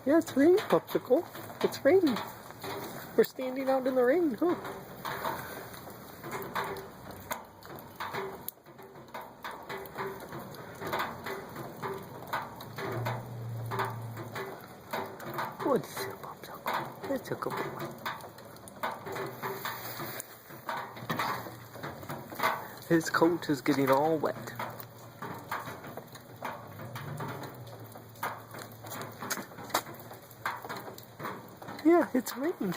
Yeah, it's raining, Popsicle. It's raining. We're standing out in the rain, huh? What is it, Popsicle? That's a good one. His coat is getting all wet. Yeah, it's raining.